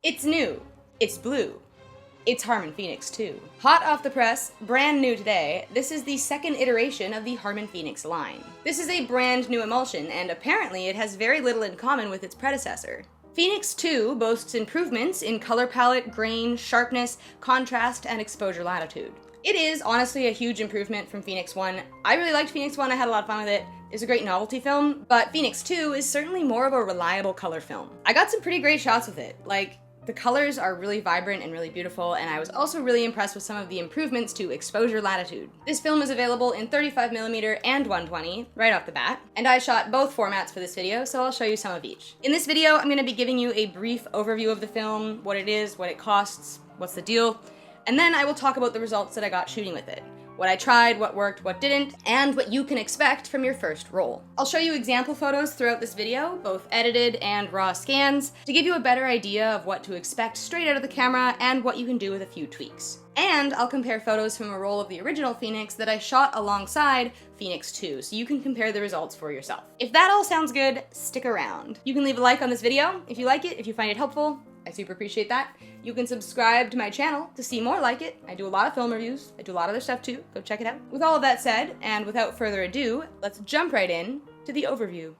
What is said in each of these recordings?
It's new. It's blue. It's Harman Phoenix II. Hot off the press, brand new today, this is the second iteration of the Harman Phoenix line. This is a brand new emulsion, and apparently it has very little in common with its predecessor. Phoenix II boasts improvements in color palette, grain, sharpness, contrast, and exposure latitude. It is honestly a huge improvement from Phoenix I. I really liked Phoenix I, I had a lot of fun with it. It's a great novelty film, but Phoenix II is certainly more of a reliable color film. I got some pretty great shots with it. The colors are really vibrant and really beautiful, and I was also really impressed with some of the improvements to exposure latitude. This film is available in 35mm and 120 right off the bat, and I shot both formats for this video, so I'll show you some of each. In this video, I'm going to be giving you a brief overview of the film, what it is, what it costs, what's the deal, and then I will talk about the results that I got shooting with it. What I tried, what worked, what didn't, and what you can expect from your first roll. I'll show you example photos throughout this video, both edited and raw scans, to give you a better idea of what to expect straight out of the camera and what you can do with a few tweaks. And I'll compare photos from a roll of the original Phoenix that I shot alongside Phoenix II, so you can compare the results for yourself. If that all sounds good, stick around. You can leave a like on this video if you like it, if you find it helpful. I super appreciate that. You can subscribe to my channel to see more like it. I do a lot of film reviews. I do a lot of other stuff too. Go check it out. With all of that said, and without further ado, let's jump right in to the overview.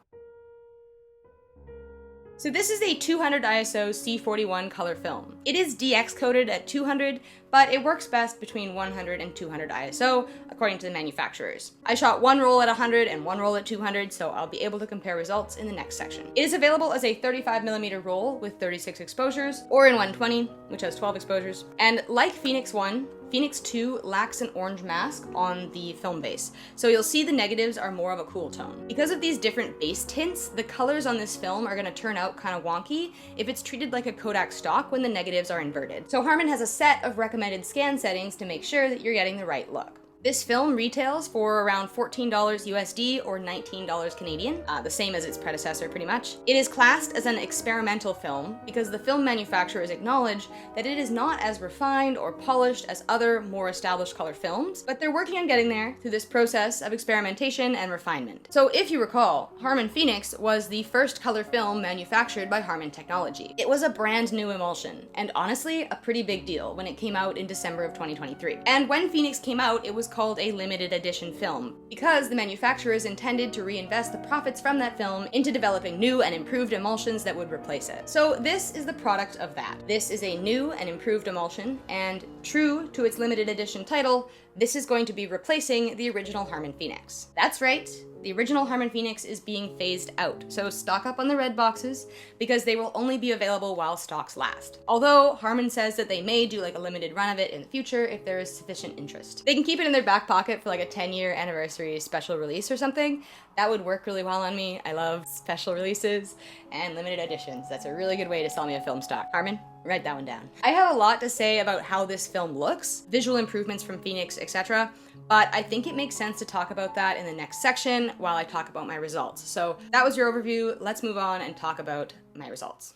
So this is a 200 ISO C41 color film. It is DX coded at 200, but it works best between 100 and 200 ISO, according to the manufacturers. I shot one roll at 100 and one roll at 200, so I'll be able to compare results in the next section. It is available as a 35mm roll with 36 exposures, or in 120, which has 12 exposures. And like Phoenix I, Phoenix II lacks an orange mask on the film base, so you'll see the negatives are more of a cool tone. Because of these different base tints, the colors on this film are going to turn out kind of wonky if it's treated like a Kodak stock when the negatives are inverted. So Harman has a set of recommended scan settings to make sure that you're getting the right look. This film retails for around $14 USD or $19 Canadian, the same as its predecessor pretty much. It is classed as an experimental film because the film manufacturers acknowledge that it is not as refined or polished as other, more established color films, but they're working on getting there through this process of experimentation and refinement. So if you recall, Harman Phoenix was the first color film manufactured by Harman Technology. It was a brand new emulsion, and honestly, a pretty big deal when it came out in December of 2023. And when Phoenix came out, it was called a limited edition film because the manufacturers intended to reinvest the profits from that film into developing new and improved emulsions that would replace it. So this is the product of that. This is a new and improved emulsion, and true to its limited edition title, this is going to be replacing the original Harman Phoenix. That's right. The original Harman Phoenix is being phased out, so stock up on the red boxes because they will only be available while stocks last. Although Harman says that they may do like a limited run of it in the future if there is sufficient interest. They can keep it in their back pocket for like a 10-year anniversary special release or something. That would work really well on me. I love special releases and limited editions. That's a really good way to sell me a film stock. Harman, write that one down. I have a lot to say about how this film looks, visual improvements from Phoenix, etc., but I think it makes sense to talk about that in the next section while I talk about my results. So that was your overview. Let's move on and talk about my results.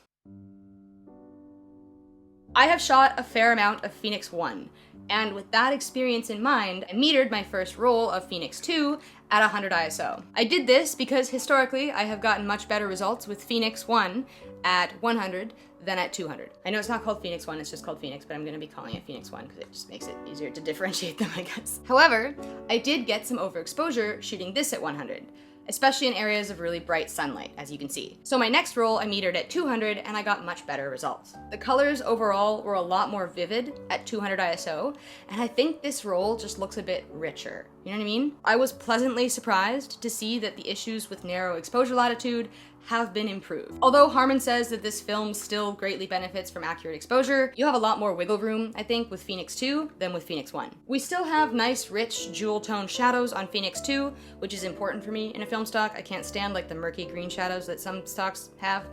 I have shot a fair amount of Phoenix I, and with that experience in mind, I metered my first roll of Phoenix II at 100 ISO. I did this because historically I have gotten much better results with Phoenix I at 100 than at 200. I know it's not called Phoenix I, it's just called Phoenix, but I'm gonna be calling it Phoenix I because it just makes it easier to differentiate them, I guess. However, I did get some overexposure shooting this at 100, especially in areas of really bright sunlight, as you can see. So my next roll I metered at 200 and I got much better results. The colors overall were a lot more vivid at 200 ISO, and I think this roll just looks a bit richer. You know what I mean? I was pleasantly surprised to see that the issues with narrow exposure latitude have been improved. Although Harman says that this film still greatly benefits from accurate exposure, you have a lot more wiggle room, I think, with Phoenix II than with Phoenix I. We still have nice, rich, jewel tone shadows on Phoenix II, which is important for me in a film stock. I can't stand like the murky green shadows that some stocks have.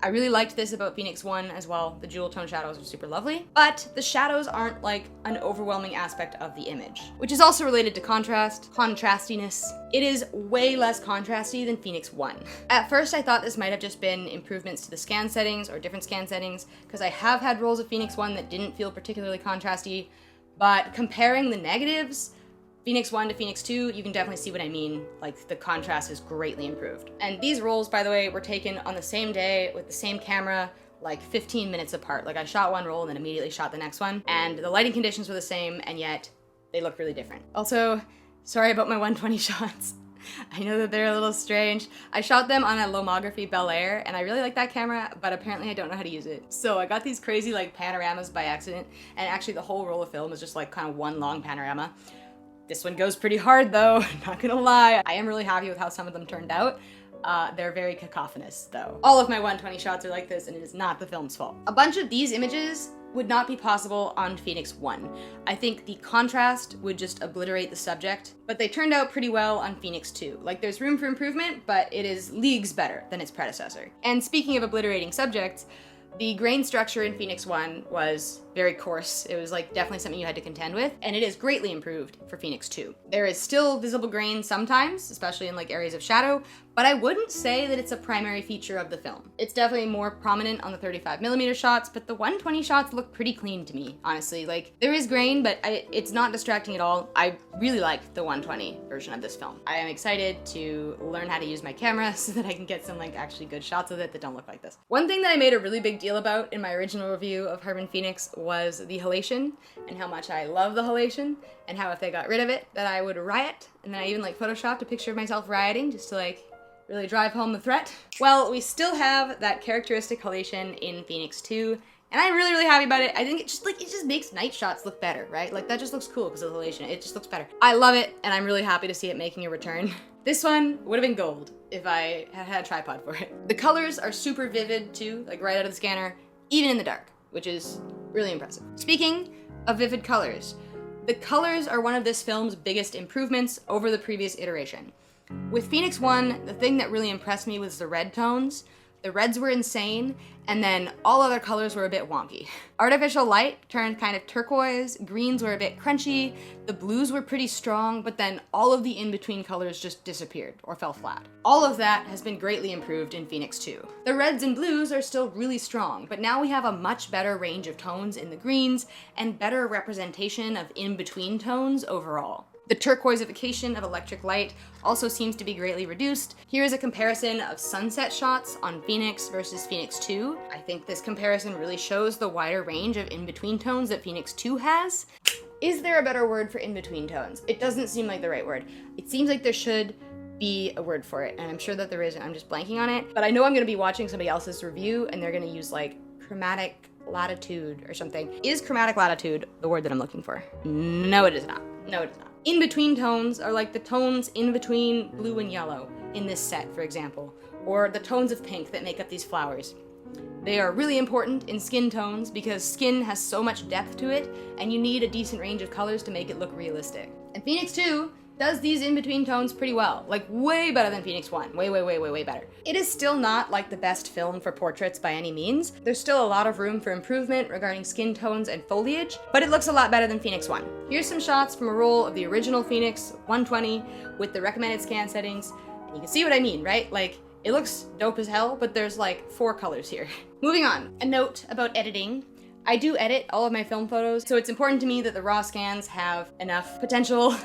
I really liked this about Phoenix I as well. The jewel tone shadows are super lovely, but the shadows aren't like an overwhelming aspect of the image, which is also related to contrastiness. It is way less contrasty than Phoenix I. At first, I thought this might have just been improvements to the scan settings or different scan settings, because I have had rolls of Phoenix I that didn't feel particularly contrasty, but comparing the negatives, Phoenix I to Phoenix II, you can definitely see what I mean. Like, the contrast is greatly improved. And these rolls, by the way, were taken on the same day with the same camera like 15 minutes apart. Like I shot one roll and then immediately shot the next one, and the lighting conditions were the same, and yet they look really different. Also, sorry about my 120 shots. I know that they're a little strange. I shot them on a Lomography Bel Air, and I really like that camera, but apparently I don't know how to use it. So I got these crazy like panoramas by accident, and actually the whole roll of film is just like kind of one long panorama. This one goes pretty hard though, not gonna lie. I am really happy with how some of them turned out. They're very cacophonous though. All of my 120 shots are like this, and it is not the film's fault. A bunch of these images would not be possible on Phoenix 1. I think the contrast would just obliterate the subject, but they turned out pretty well on Phoenix 2. Like there's room for improvement, but it is leagues better than its predecessor. And speaking of obliterating subjects, the grain structure in Phoenix 1 was very coarse. It was like definitely something you had to contend with, and it is greatly improved for Phoenix 2. There is still visible grain sometimes, especially in like areas of shadow, but I wouldn't say that it's a primary feature of the film. It's definitely more prominent on the 35mm shots, but the 120 shots look pretty clean to me, honestly. Like there is grain, but it's not distracting at all. I really like the 120 version of this film. I am excited to learn how to use my camera so that I can get some like actually good shots of it that don't look like this. One thing that I made a really big deal about in my original review of Harman Phoenix was the halation and how much I love the halation, and how if they got rid of it that I would riot. And then I even like photoshopped a picture of myself rioting just to like really drive home the threat. Well, we still have that characteristic halation in Phoenix 2, and I'm really happy about it. I think it just makes night shots look better, right? Like that just looks cool because of the halation. It just looks better. I love it, and I'm really happy to see it making a return. This one would have been gold if I had had a tripod for it. The colors are super vivid too, like right out of the scanner, even in the dark, which is really impressive. Speaking of vivid colors, the colors are one of this film's biggest improvements over the previous iteration. With Phoenix 1, the thing that really impressed me was the red tones. The reds were insane, and then all other colors were a bit wonky. Artificial light turned kind of turquoise, greens were a bit crunchy, the blues were pretty strong, but then all of the in-between colors just disappeared or fell flat. All of that has been greatly improved in Phoenix 2. The reds and blues are still really strong, but now we have a much better range of tones in the greens and better representation of in-between tones overall. The turquoisification of electric light also seems to be greatly reduced. Here is a comparison of sunset shots on Phoenix versus Phoenix 2. I think this comparison really shows the wider range of in-between tones that Phoenix 2 has. Is there a better word for in-between tones? It doesn't seem like the right word. It seems like there should be a word for it, and I'm sure that there is, and I'm just blanking on it. But I know I'm gonna be watching somebody else's review, and they're gonna use like chromatic latitude or something. Is chromatic latitude the word that I'm looking for? No, it is not. No, it is not. In-between tones are like the tones in between blue and yellow in this set, for example, or the tones of pink that make up these flowers. They are really important in skin tones because skin has so much depth to it, and you need a decent range of colors to make it look realistic. And Phoenix 2 does these in-between tones pretty well, like way better than Phoenix 1, way better. It is still not like the best film for portraits by any means. There's still a lot of room for improvement regarding skin tones and foliage, but it looks a lot better than Phoenix 1. Here's some shots from a roll of the original Phoenix 120 with the recommended scan settings, and you can see what I mean, right? Like, it looks dope as hell, but there's like 4 colors here. Moving on, a note about editing. I do edit all of my film photos, so it's important to me that the raw scans have enough potential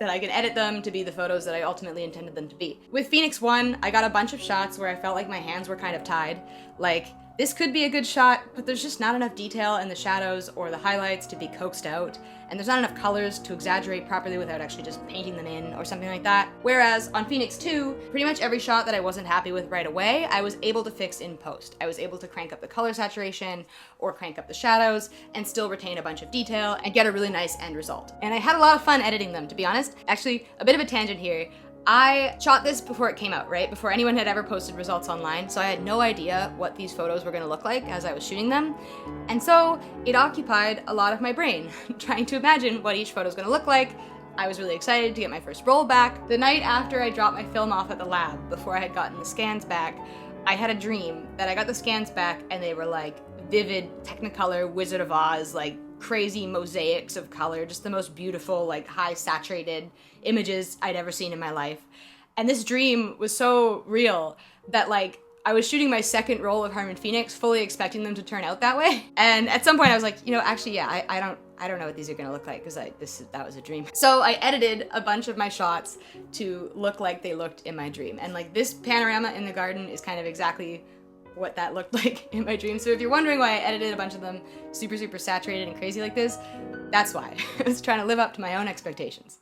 that I can edit them to be the photos that I ultimately intended them to be. With Phoenix 1, I got a bunch of shots where I felt like my hands were kind of tied. Like, this could be a good shot, but there's just not enough detail in the shadows or the highlights to be coaxed out, and there's not enough colors to exaggerate properly without actually just painting them in or something like that. Whereas on Phoenix 2, pretty much every shot that I wasn't happy with right away, I was able to fix in post. I was able to crank up the color saturation or crank up the shadows and still retain a bunch of detail and get a really nice end result. And I had a lot of fun editing them, to be honest. Actually, a bit of a tangent here. I shot this before it came out, right? Before anyone had ever posted results online, so I had no idea what these photos were gonna look like as I was shooting them. And so it occupied a lot of my brain, trying to imagine what each photo was gonna look like. I was really excited to get my first roll back. The night after I dropped my film off at the lab, before I had gotten the scans back, I had a dream that I got the scans back and they were like vivid Technicolor Wizard of Oz, like crazy mosaics of color, just the most beautiful, like high saturated images I'd ever seen in my life. And this dream was so real that like I was shooting my second roll of Harman Phoenix fully expecting them to turn out that way. And at some point I was like, you know, actually, yeah, I don't know what these are gonna look like because that was a dream. So I edited a bunch of my shots to look like they looked in my dream. And like this panorama in the garden is kind of exactly what that looked like in my dream. So if you're wondering why I edited a bunch of them super saturated and crazy like this, that's why. I was trying to live up to my own expectations.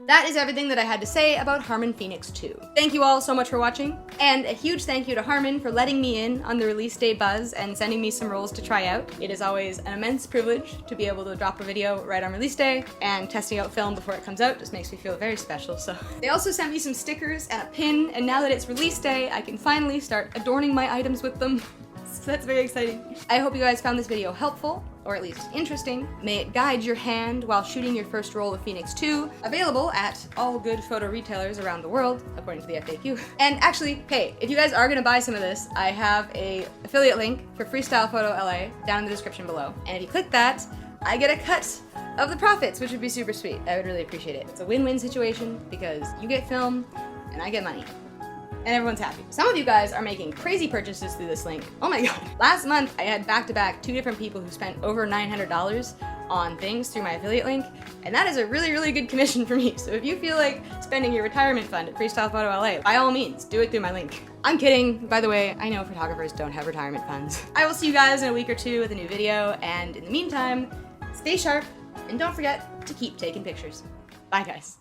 That is everything that I had to say about Harman Phoenix II. Thank you all so much for watching, and a huge thank you to Harman for letting me in on the release day buzz and sending me some rolls to try out. It is always an immense privilege to be able to drop a video right on release day, and testing out film before it comes out just makes me feel very special, so. They also sent me some stickers and a pin, and now that it's release day, I can finally start adorning my items with them. So that's very exciting. I hope you guys found this video helpful, or at least interesting. May it guide your hand while shooting your first roll of Phoenix 2, available at all good photo retailers around the world, according to the FAQ. And actually, hey, if you guys are gonna buy some of this, I have a affiliate link for Freestyle Photo LA down in the description below. And if you click that, I get a cut of the profits, which would be super sweet. I would really appreciate it. It's a win-win situation because you get film and I get money. And everyone's happy. Some of you guys are making crazy purchases through this link. Oh my god. Last month, I had back-to-back 2 different people who spent over $900 on things through my affiliate link, and that is a really good commission for me. So if you feel like spending your retirement fund at Freestyle Photo LA, by all means, do it through my link. I'm kidding. By the way, I know photographers don't have retirement funds. I will see you guys in a week or 2 with a new video, and in the meantime, stay sharp, and don't forget to keep taking pictures. Bye guys.